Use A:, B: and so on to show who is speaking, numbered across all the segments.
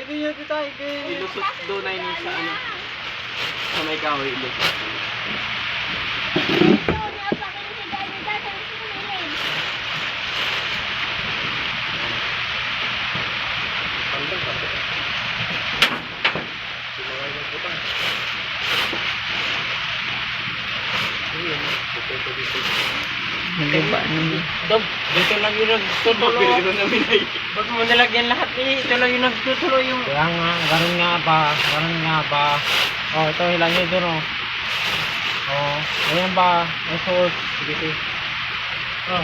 A: Ito yun, ito tayo. Ilusot doon na yun sa ano. Sa may kahoy, ilusot.
B: Nagaba naman.
A: Dom, dito lang yung nagtutulo. Ba't mo nilagyan lahat eh? Ito lang yung nagtutulo yung...
C: Kaya nga, ganun nga ba. Oh, ito hilang nyo dun, oh. Oh, ayan ba? May source. Sige. Oh.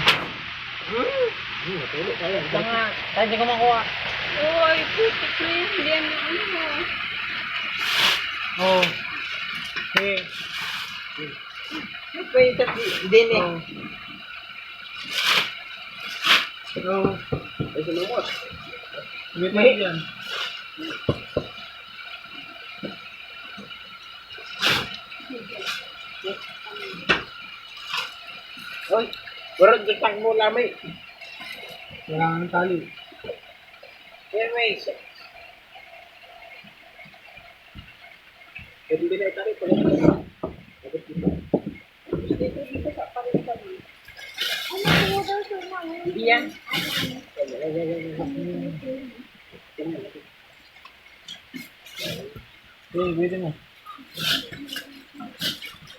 C: Natulog tayo. Ito nga, tayo hindi ko makuha.
B: Uy, puti please. Hindi yan yung ano mo.
C: Oh. Sige.
A: Pwede sa din eh.
C: Oh.
A: Ay, salumot.
C: Sige tayo dyan.
A: Oy, warag gatang mo lamay.
C: Kailangan ng tali.
A: Yan may isa. Pwede na itali pag hindi yan.
C: Pwede na.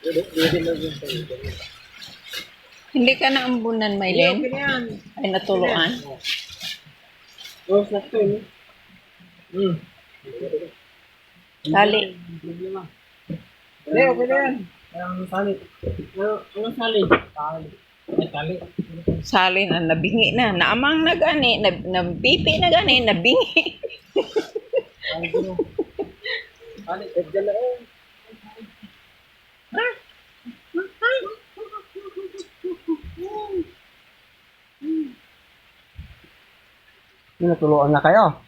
A: Pwede na yun sa'yo.
B: Hindi ka naambunan, Mylene?
A: Okay na yan.
B: Ay, natuluan?
A: Oh, sakto yun.
B: Tali.
C: Problema.
A: Hindi, okay na yan.
C: Kailangan ng tali.
A: Anong sali?
C: Tali. Ay, tali.
B: Salin ang nabingi na. Naamang na gani. Nabipi na gani. Nabingi.
C: Tali ko no.
A: Tali, dyan na eh.
C: Natuluan na kayo.